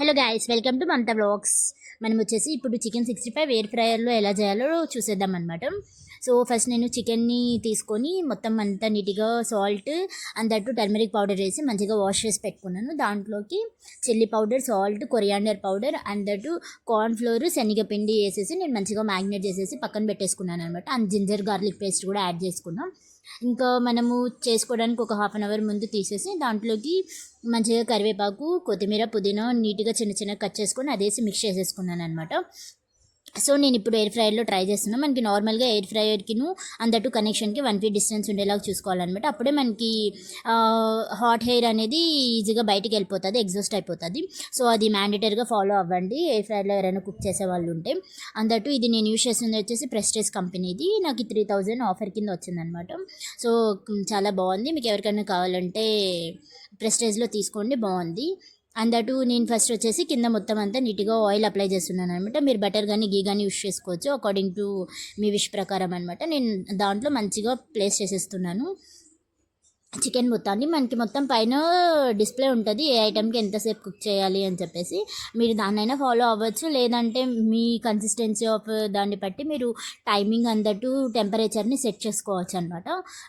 Hello guys, welcome to Mamata vlogs. మనం వచ్చేసి ఇప్పుడు చికెన్ 65 ఎయిర్ ఫ్రైయర్లో ఎలా చేయాలో చూసేద్దాం అనమాట. సో ఫస్ట్ నేను చికెన్ని తీసుకొని మొత్తం అంతా నీట్గా సాల్ట్ అందట్టు టర్మరిక్ పౌడర్ వేసి మంచిగా వాష్ చేసి పెట్టుకున్నాను. దాంట్లోకి chilli powder, salt, coriander powder అందట్టు కార్న్ ఫ్లోర్, శనగపిండి వేసేసి నేను మంచిగా మ్యాగ్నేట్ చేసేసి పక్కన పెట్టేసుకున్నాను అనమాట. అండ్ జింజర్ గార్లిక్ పేస్ట్ కూడా యాడ్ చేసుకున్నాం. ఇంకా మనము చేసుకోవడానికి ఒక హాఫ్ అన్ అవర్ ముందు తీసేసి దాంట్లోకి మంచిగా కరివేపాకు, కొత్తిమీర, పుదీనా నీట్గా చిన్న చిన్నగా కట్ చేసుకొని అదేసి మిక్స్ చేసేసుకున్నాను అనమాట. సో నేను ఇప్పుడు ఎయిర్ ఫ్రైయర్లో ట్రై చేస్తున్నాను. మనకి నార్మల్గా ఎయిర్ ఫ్రైయర్కిను అందట్టు కనెక్షన్కి 1 feet డిస్టెన్స్ ఉండేలాగా చూసుకోవాలన్నమాట. అప్పుడే మనకి హాట్ హెయిర్ అనేది ఈజీగా బయటికి వెళ్ళిపోతుంది, ఎగ్జాస్ట్ అయిపోతుంది. సో అది మ్యాండేటరీగా ఫాలో అవ్వండి ఎయిర్ ఫ్రైయర్లో ఎవరైనా కుక్ చేసే వాళ్ళు ఉంటే. అందట్టు ఇది నేను యూస్ చేస్తుంది వచ్చేసి ప్రెస్టేజ్ కంపెనీది. నాకు 3000 ఆఫర్ కింద వచ్చిందనమాట. సో చాలా బాగుంది. మీకు ఎవరికైనా కావాలంటే ప్రెస్టేజ్లో తీసుకోండి, బాగుంది. అందటూ నేను ఫస్ట్ వచ్చేసి కింద మొత్తం అంతా నీట్గా ఆయిల్ అప్లై చేస్తున్నాను అనమాట. మీరు బటర్ కానీ గీ కానీ యూస్ చేసుకోవచ్చు అకార్డింగ్ టు మీ విష్ ప్రకారం అనమాట. నేను దాంట్లో మంచిగా ప్లేస్ చేసేస్తున్నాను చికెన్ మొత్తాన్ని. మనకి మొత్తం పైన డిస్ప్లే ఉంటుంది ఏ ఐటెంకి ఎంతసేపు కుక్ చేయాలి అని చెప్పేసి. మీరు దాన్నైనా ఫాలో అవ్వచ్చు, లేదంటే మీ కన్సిస్టెన్సీ ఆఫ్ దాన్ని బట్టి మీరు టైమింగ్ అందట్టు టెంపరేచర్ని సెట్ చేసుకోవచ్చు అనమాట.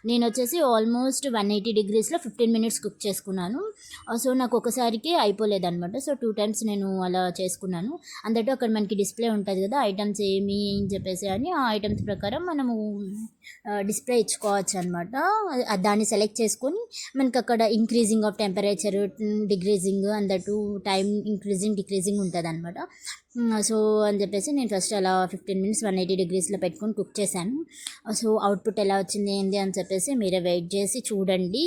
నేను వచ్చేసి ఆల్మోస్ట్ 180 degreesలో 15 minutes కుక్ చేసుకున్నాను. సో నాకు ఒకసారికి అయిపోలేదన్నమాట. సో 2 times నేను అలా చేసుకున్నాను. అందట్టు అక్కడ మనకి డిస్ప్లే ఉంటుంది కదా ఐటమ్స్ ఏమి అని చెప్పేసి, అని ఆ ఐటమ్స్ ప్రకారం మనము డిస్ప్లే ఇచ్చుకోవచ్చు అనమాట. దాన్ని సెలెక్ట్ చేసుకొని మనకి అక్కడ ఇంక్రీజింగ్ ఆఫ్ టెంపరేచర్, డిక్రీజింగ్ అందట్టు టైం ఇంక్రీజింగ్ డిక్రీజింగ్ ఉంటుంది అనమాట. సో అని చెప్పేసి నేను ఫస్ట్ అలా 15 minutes 180 degreesలో పెట్టుకొని కుక్ చేశాను. సో అవుట్పుట్ ఎలా వచ్చింది ఏంటి అని చెప్పేసి మీరే వెయిట్ చేసి చూడండి.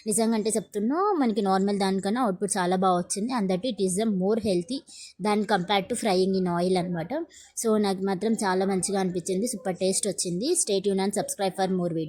నిజంగా అంటే చెప్తున్నా, మనకి నార్మల్ దానికన్నా అవుట్పుట్ చాలా బాగా వచ్చింది. అందట్టు it is the more healthy than compared to frying in oil అనమాట. సో నాకు మాత్రం చాలా మంచిగా అనిపించింది, సూపర్ టేస్ట్ వచ్చింది. Stay tune and subscribe for more video.